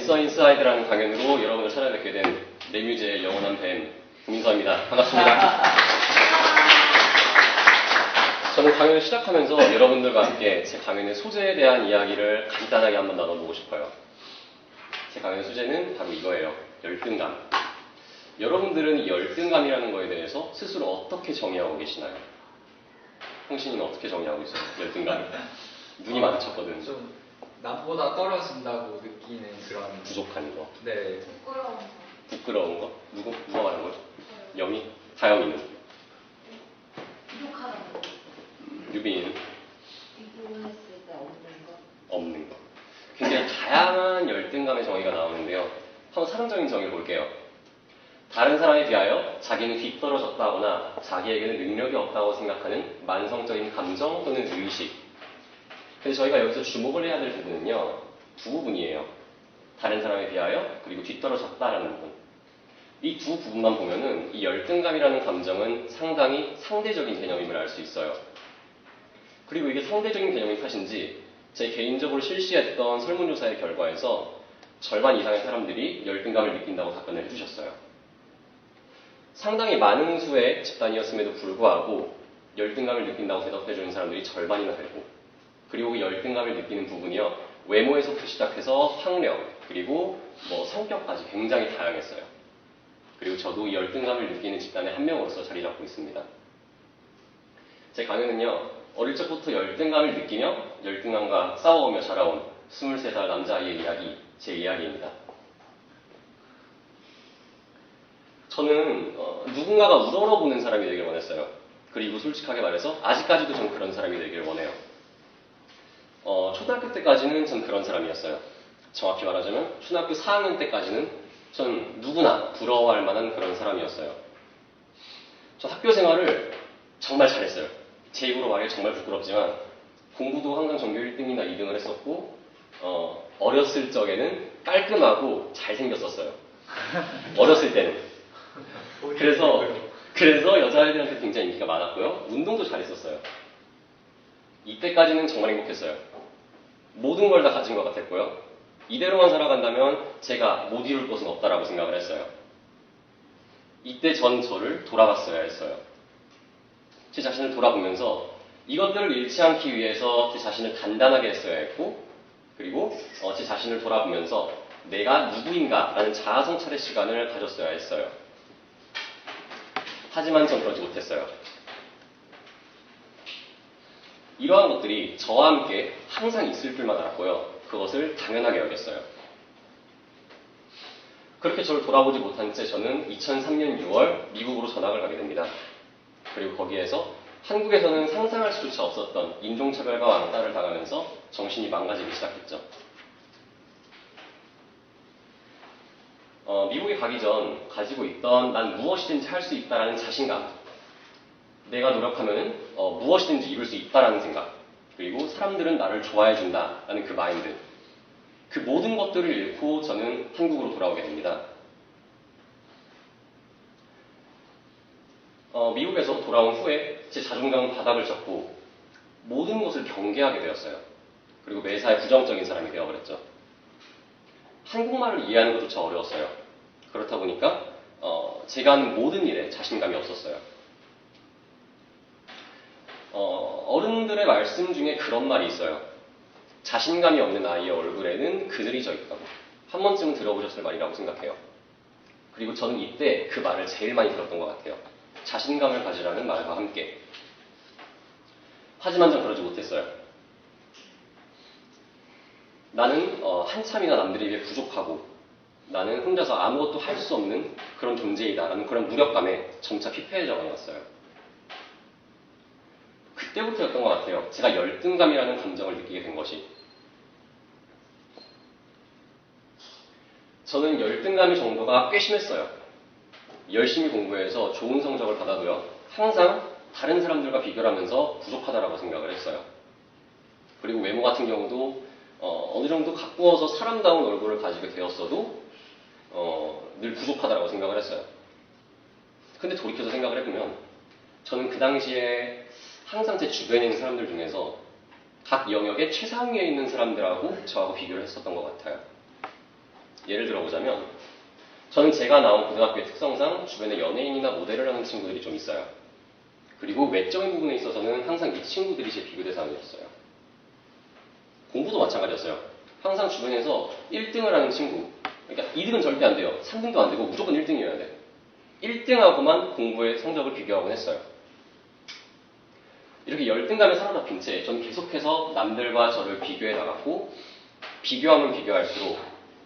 윈서 인사이드라는 강연으로 여러분을 찾아뵙게 된 내뮤즈의 영원한 뱀 김민서입니다. 반갑습니다. 저는 강연을 시작하면서 여러분들과 함께 제 강연의 소재에 대한 이야기를 간단하게 한번 나눠보고 싶어요. 제 강연의 소재는 바로 이거예요. 열등감. 여러분들은 이 열등감이라는 거에 대해서 스스로 어떻게 정의하고 계시나요? 형신이는 어떻게 정의하고 있어요? 열등감. 눈이 마주쳤거든. 좀 남보다 떨어진다고 느끼는 그런 부족한 거. 네. 부끄러운 거? 누가 말한 거죠? 영희? 다영이는? 부족하다는 거. 유빈이는? 비교했을 때 없는 거. 없는 거. 굉장히 다양한 열등감의 정의가 나오는데요. 한번 사람적인 정의를 볼게요. 다른 사람에 비하여 자기는 뒤떨어졌다거나 자기에게는 능력이 없다고 생각하는 만성적인 감정 또는 의식. 그래서 저희가 여기서 주목을 해야 될 부분은요. 두 부분이에요. 다른 사람에 비하여 그리고 뒤떨어졌다라는 부분. 이 두 부분만 보면은 이 열등감이라는 감정은 상당히 상대적인 개념임을 알 수 있어요. 그리고 이게 상대적인 개념인 탓인지 제 개인적으로 실시했던 설문조사의 결과에서 절반 이상의 사람들이 열등감을 느낀다고 답변을 해주셨어요. 상당히 많은 수의 집단이었음에도 불구하고 열등감을 느낀다고 대답해주는 사람들이 절반이나 되고, 그리고 그 열등감을 느끼는 부분이요, 외모에서부터 시작해서 학력, 그리고 성격까지 굉장히 다양했어요. 그리고 저도 이 열등감을 느끼는 집단의 한 명으로서 자리 잡고 있습니다. 제 강연은요, 어릴 적부터 열등감을 느끼며 열등감과 싸워오며 자라온 23살 남자아이의 이야기, 제 이야기입니다. 저는 누군가가 우러러보는 사람이 되길 원했어요. 그리고 솔직하게 말해서 아직까지도 전 그런 사람이 되길 원해요. 초등학교 때까지는 전 그런 사람이었어요. 정확히 말하자면 초등학교 4학년 때까지는 전 누구나 부러워할 만한 그런 사람이었어요. 저 학교 생활을 정말 잘했어요. 제 입으로 말하기 정말 부끄럽지만 공부도 항상 전교 1등이나 2등을 했었고, 어렸을 적에는 깔끔하고 잘생겼었어요. 어렸을 때는. 그래서 여자애들한테 굉장히 인기가 많았고요. 운동도 잘했었어요. 이때까지는 정말 행복했어요. 모든 걸 다 가진 것 같았고요. 이대로만 살아간다면 제가 못 이룰 것은 없다라고 생각을 했어요. 이때 전 저를 돌아봤어야 했어요. 제 자신을 돌아보면서 이것들을 잃지 않기 위해서 제 자신을 단단하게 했어야 했고, 그리고 제 자신을 돌아보면서 내가 누구인가라는 자아 성찰의 시간을 가졌어야 했어요. 하지만 전 그러지 못했어요. 이러한 것들이 저와 함께 항상 있을 줄만 알았고요. 그것을 당연하게 여겼어요. 그렇게 저를 돌아보지 못한 채 저는 2003년 6월 미국으로 전학을 가게 됩니다. 그리고 거기에서 한국에서는 상상할 수조차 없었던 인종차별과 왕따를 당하면서 정신이 망가지기 시작했죠. 미국에 가기 전 가지고 있던 난 무엇이든지 할 수 있다라는 자신감, 내가 노력하면 무엇이든지 이룰 수 있다라는 생각, 그리고 사람들은 나를 좋아해준다라는 그 마인드, 그 모든 것들을 잃고 저는 한국으로 돌아오게 됩니다. 미국에서 돌아온 후에 제 자존감은 바닥을 쳤고 모든 것을 경계하게 되었어요. 그리고 매사에 부정적인 사람이 되어버렸죠. 한국말을 이해하는 것조차 어려웠어요. 그렇다 보니까 제가 하는 모든 일에 자신감이 없었어요. 어른들의 말씀 중에 그런 말이 있어요. 자신감이 없는 아이의 얼굴에는 그늘이 져 있다고. 한 번쯤은 들어보셨을 말이라고 생각해요. 그리고 저는 이때 그 말을 제일 많이 들었던 것 같아요. 자신감을 가지라는 말과 함께. 하지만 전 그러지 못했어요. 나는 한참이나 남들에 비해 부족하고 나는 혼자서 아무것도 할 수 없는 그런 존재이다라는 그런 무력감에 점차 피폐해져 가았어요. 그때부터였던 것 같아요. 제가 열등감이라는 감정을 느끼게 된 것이. 저는 열등감의 정도가 꽤 심했어요. 열심히 공부해서 좋은 성적을 받아도요, 항상 다른 사람들과 비교를 하면서 부족하다라고 생각을 했어요. 그리고 외모 같은 경우도 어느 정도 가꾸어서 사람다운 얼굴을 가지게 되었어도 늘 부족하다라고 생각을 했어요. 근데 돌이켜서 생각을 해보면 저는 그 당시에 항상 제 주변에 있는 사람들 중에서 각 영역의 최상위에 있는 사람들하고 저하고 비교를 했었던 것 같아요. 예를 들어보자면 저는 제가 나온 고등학교의 특성상 주변에 연예인이나 모델을 하는 친구들이 좀 있어요. 그리고 외적인 부분에 있어서는 항상 이 친구들이 제 비교 대상이었어요. 공부도 마찬가지였어요. 항상 주변에서 1등을 하는 친구, 그러니까 2등은 절대 안 돼요. 3등도 안 되고 무조건 1등이어야 돼. 1등하고만 공부의 성적을 비교하곤 했어요. 이렇게 열등감에 사로잡힌 채 저는 계속해서 남들과 저를 비교해 나갔고, 비교하면 비교할수록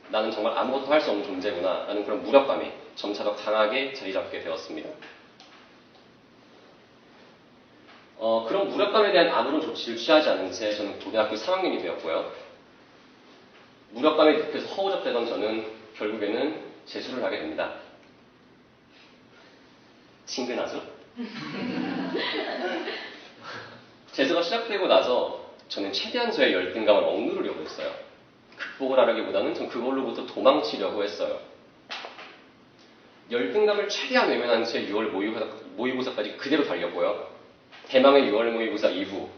나는 정말 아무것도 할 수 없는 존재구나 라는 그런 무력감이 점차 더 강하게 자리 잡게 되었습니다. 그런 무력감에 대한 아무런 조치를 취하지 않은 채 저는 고등학교 3학년이 되었고요. 무력감에 늪에서 허우적대던 저는 결국에는 재수를 하게 됩니다. 친근하죠? 재수가 시작되고 나서 저는 최대한 저의 열등감을 억누르려고 했어요. 극복을 하려기보다는 전 그걸로부터 도망치려고 했어요. 열등감을 최대한 외면한 채 6월 모의고사까지 그대로 달렸고요. 대망의 6월 모의고사 이후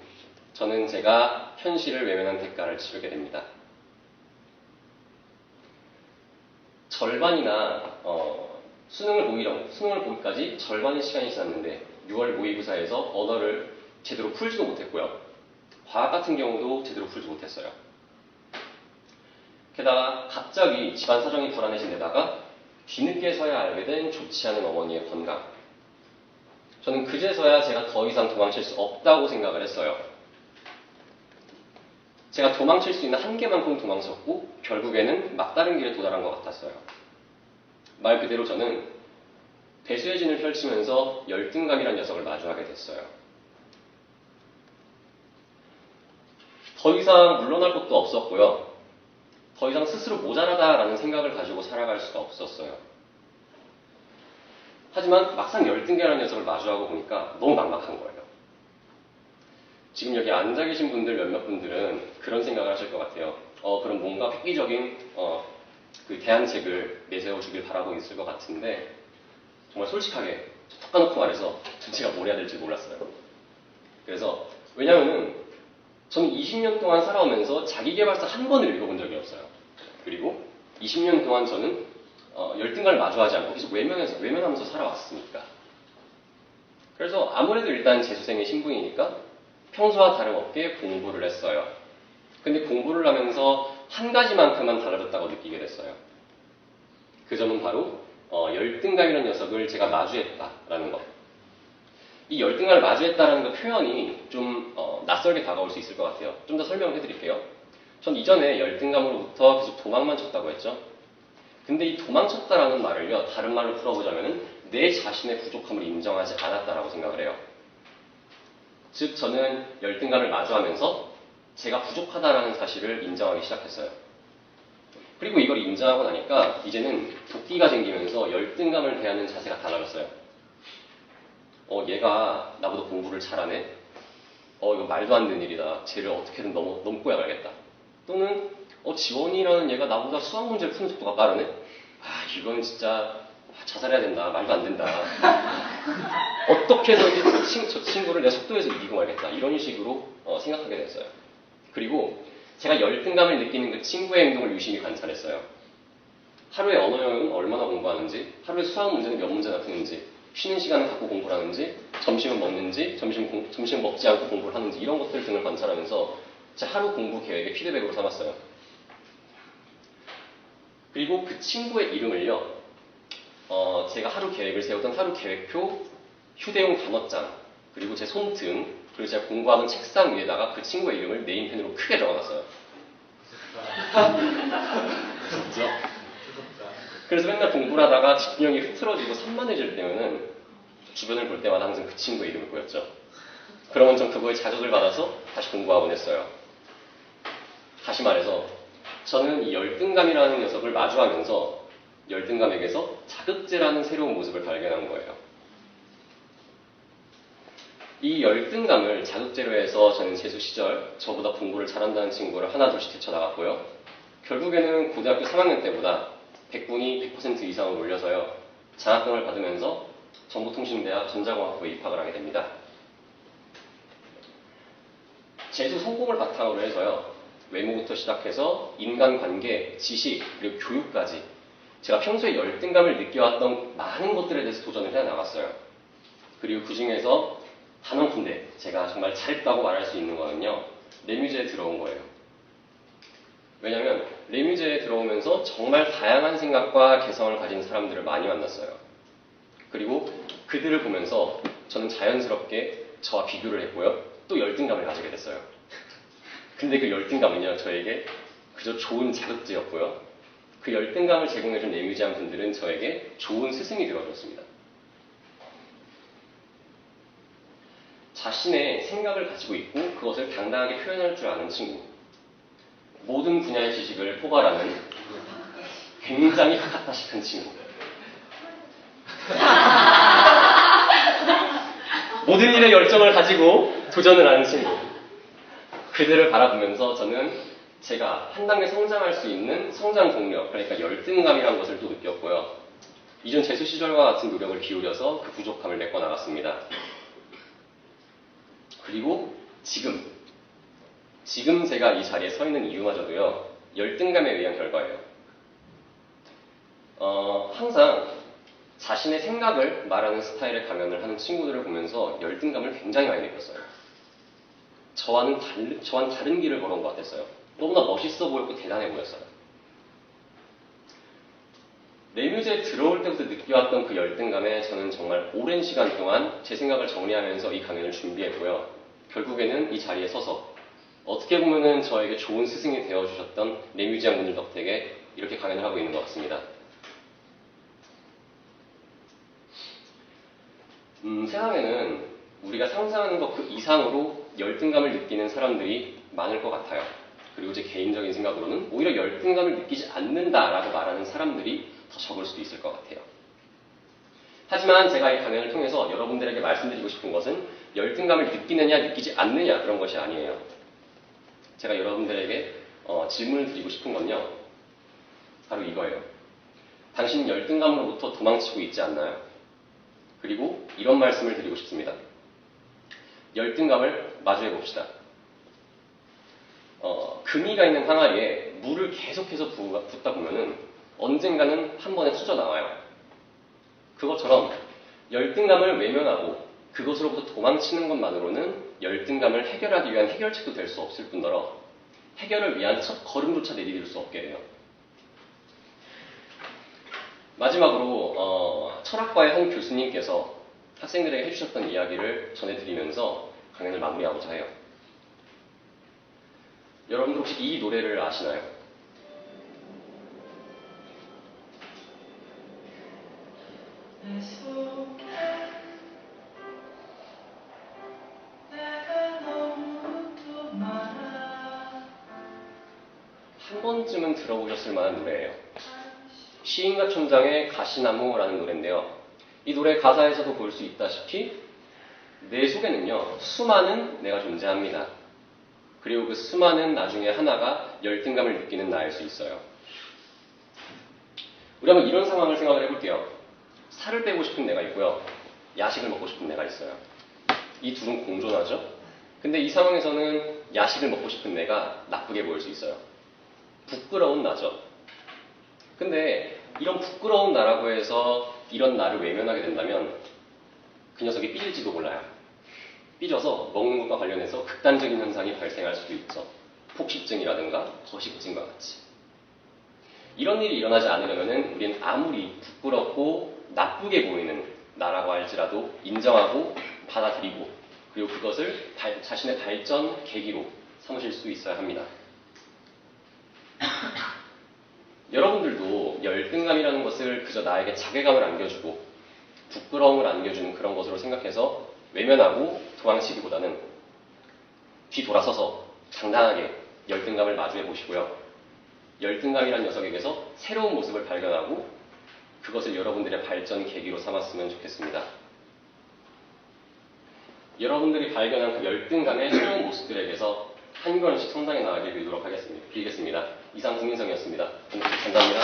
저는 제가 현실을 외면한 대가를 치르게 됩니다. 절반이나 수능을 보기까지 절반의 시간이 지났는데 6월 모의고사에서 언어를 제대로 풀지도 못했고요. 과학 같은 경우도 제대로 풀지 못했어요. 게다가 갑자기 집안 사정이 불안해진 데다가 뒤늦게서야 알게 된 좋지 않은 어머니의 건강. 저는 그제서야 제가 더 이상 도망칠 수 없다고 생각을 했어요. 제가 도망칠 수 있는 한계만큼 도망쳤고 결국에는 막다른 길에 도달한 것 같았어요. 말 그대로 저는 배수의 진을 펼치면서 열등감이라는 녀석을 마주하게 됐어요. 더 이상 물러날 곳도 없었고요. 더 이상 스스로 모자라다라는 생각을 가지고 살아갈 수가 없었어요. 하지만 막상 열등감이라는 녀석을 마주하고 보니까 너무 막막한 거예요. 지금 여기 앉아 계신 분들 몇몇 분들은 그런 생각을 하실 것 같아요. 그럼 뭔가 획기적인 그 대안책을 내세워 주길 바라고 있을 것 같은데 정말 솔직하게 톡 까놓고 말해서 전체가 뭘 해야 될지 몰랐어요. 그래서 왜냐면은 저는 20년 동안 살아오면서 자기계발서 한 권을 읽어본 적이 없어요. 그리고 20년 동안 저는 열등감을 마주하지 않고 계속 외면하면서 살아왔으니까. 그래서 아무래도 일단 재수생의 신분이니까 평소와 다름없게 공부를 했어요. 근데 공부를 하면서 한 가지만큼만 달라졌다고 느끼게 됐어요. 그 점은 바로 열등감이라는 녀석을 제가 마주했다라는 것. 이 열등감을 마주했다라는 그 표현이 좀 낯설게 다가올 수 있을 것 같아요. 좀 더 설명을 해드릴게요. 전 이전에 열등감으로부터 계속 도망만 쳤다고 했죠. 근데 이 도망쳤다라는 말을요, 다른 말로 풀어보자면은 내 자신의 부족함을 인정하지 않았다라고 생각을 해요. 즉, 저는 열등감을 마주하면서 제가 부족하다라는 사실을 인정하기 시작했어요. 그리고 이걸 인정하고 나니까 이제는 도끼가 생기면서 열등감을 대하는 자세가 달라졌어요. 얘가 나보다 공부를 잘하네? 이거 말도 안 되는 일이다. 쟤를 어떻게든 넘고 야말겠다. 또는 지원이라는 얘가 나보다 수학 문제를 푸는 속도가 빠르네? 이건 진짜 자살해야 된다. 말도 안 된다. 어떻게 해서 저 친구를 내 속도에서 이기고 말겠다. 이런 식으로 생각하게 됐어요. 그리고 제가 열등감을 느끼는 그 친구의 행동을 유심히 관찰했어요. 하루에 언어 영역은 얼마나 공부하는지, 하루에 수학 문제는 몇 문제나 푸는지, 쉬는 시간을 갖고 공부를 하는지, 점심은 먹는지, 점심 먹지 않고 공부를 하는지 이런 것들 등을 관찰하면서 제 하루 공부 계획의 피드백으로 삼았어요. 그리고 그 친구의 이름을요, 제가 하루 계획을 세우던 하루 계획표, 휴대용 단어장, 그리고 제 손등, 그리고 제가 공부하던 책상 위에다가 그 친구의 이름을 네임펜으로 크게 적어놨어요. 그렇죠? 그래서 맨날 공부를 하다가 집중력이 흐트러지고 산만해질 때면은 주변을 볼 때마다 항상 그 친구의 이름을 보였죠. 그러면 전 그거에 자극을 받아서 다시 공부하곤 했어요. 다시 말해서 저는 이 열등감이라는 녀석을 마주하면서 열등감에게서 자극제라는 새로운 모습을 발견한 거예요. 이 열등감을 자극제로 해서 저는 재수 시절 저보다 공부를 잘한다는 친구를 하나둘씩 헤쳐나갔고요. 결국에는 고등학교 3학년 때보다 100분이 100% 이상을 올려서요. 장학금을 받으면서 정보통신대학 전자공학부에 입학을 하게 됩니다. 재수 성공을 바탕으로 해서요. 외모부터 시작해서 인간관계, 지식, 그리고 교육까지 제가 평소에 열등감을 느껴왔던 많은 것들에 대해서 도전을 해나갔어요. 그리고 그 중에서 단 한 군데 제가 정말 잘했다고 말할 수 있는 거는요. 레뮤제에 들어온 거예요. 왜냐하면 레뮤제에 들어오면서 정말 다양한 생각과 개성을 가진 사람들을 많이 만났어요. 그리고 그들을 보면서 저는 자연스럽게 저와 비교를 했고요. 또 열등감을 가지게 됐어요. 근데 그 열등감은요, 저에게 그저 좋은 자극제였고요. 그 열등감을 제공해준 레뮤지한 분들은 저에게 좋은 스승이 되어줬습니다. 자신의 생각을 가지고 있고 그것을 당당하게 표현할 줄 아는 친구. 모든 분야의 지식을 포괄하는 굉장히 카카타식한 친구. 모든 일에 열정을 가지고 도전을 하는 친구. 그들을 바라보면서 저는 제가 한 단계 성장할 수 있는 성장 동력, 그러니까 열등감이라는 것을 또 느꼈고요. 이전 재수 시절과 같은 노력을 기울여서 그 부족함을 메꿔나갔습니다. 그리고 지금 제가 이 자리에 서 있는 이유마저도요, 열등감에 의한 결과예요. 항상 자신의 생각을 말하는 스타일의 강연을 하는 친구들을 보면서 열등감을 굉장히 많이 느꼈어요. 저와는 다른 길을 걸어온 것 같았어요. 너무나 멋있어 보였고 대단해 보였어요. 레뮤제에 들어올 때부터 느껴왔던 그 열등감에 저는 정말 오랜 시간 동안 제 생각을 정리하면서 이 강연을 준비했고요. 결국에는 이 자리에 서서 어떻게 보면은 저에게 좋은 스승이 되어주셨던 레뮤지안 분들 덕택에 이렇게 강연을 하고 있는 것 같습니다. 세상에는 우리가 상상하는 것 그 이상으로 열등감을 느끼는 사람들이 많을 것 같아요. 그리고 제 개인적인 생각으로는 오히려 열등감을 느끼지 않는다라고 말하는 사람들이 더 적을 수도 있을 것 같아요. 하지만 제가 이 강연을 통해서 여러분들에게 말씀드리고 싶은 것은 열등감을 느끼느냐 느끼지 않느냐 그런 것이 아니에요. 제가 여러분들에게 질문을 드리고 싶은 건요. 바로 이거예요. 당신 열등감으로부터 도망치고 있지 않나요? 그리고 이런 말씀을 드리고 싶습니다. 열등감을 마주해 봅시다. 금이가 있는 항아리에 물을 계속해서 붓다 보면은 언젠가는 한 번에 터져 나와요. 그것처럼 열등감을 외면하고 그것으로부터 도망치는 것만으로는 열등감을 해결하기 위한 해결책도 될 수 없을 뿐더러 해결을 위한 첫 걸음조차 내디딜 수 없게 돼요. 마지막으로 철학과의 한 교수님께서 학생들에게 해주셨던 이야기를 전해드리면서 강연을 마무리하고자 해요. 여러분들 혹시 이 노래를 아시나요? 한 번쯤은 들어보셨을 만한 노래예요. 시인과 촌장의 가시나무라는 노래인데요. 이 노래 가사에서도 볼 수 있다시피 내 속에는요, 수많은 내가 존재합니다. 그리고 그 수많은 나중에 하나가 열등감을 느끼는 나일 수 있어요. 우리 한번 이런 상황을 생각을 해볼게요. 살을 빼고 싶은 내가 있고요. 야식을 먹고 싶은 내가 있어요. 이 둘은 공존하죠? 근데 이 상황에서는 야식을 먹고 싶은 내가 나쁘게 보일 수 있어요. 부끄러운 나죠. 근데 이런 부끄러운 나라고 해서 이런 나를 외면하게 된다면 그 녀석이 삐질지도 몰라요. 삐져서 먹는 것과 관련해서 극단적인 현상이 발생할 수도 있죠. 폭식증이라든가 거식증과 같이. 이런 일이 일어나지 않으려면 우리는 아무리 부끄럽고 나쁘게 보이는 나라고 할지라도 인정하고 받아들이고 그리고 그것을 자신의 발전 계기로 삼으실 수 있어야 합니다. 여러분들도 열등감이라는 것을 그저 나에게 자괴감을 안겨주고 부끄러움을 안겨주는 그런 것으로 생각해서 외면하고 도망치기보다는 뒤돌아서서 당당하게 열등감을 마주해 보시고요. 열등감이라는 녀석에게서 새로운 모습을 발견하고 그것을 여러분들의 발전 계기로 삼았으면 좋겠습니다. 여러분들이 발견한 그 열등감의 새로운 모습들에게서 한 걸음씩 성장해 나가길 빌도록 하겠습니다. 이상 국민성이었습니다. 감사합니다.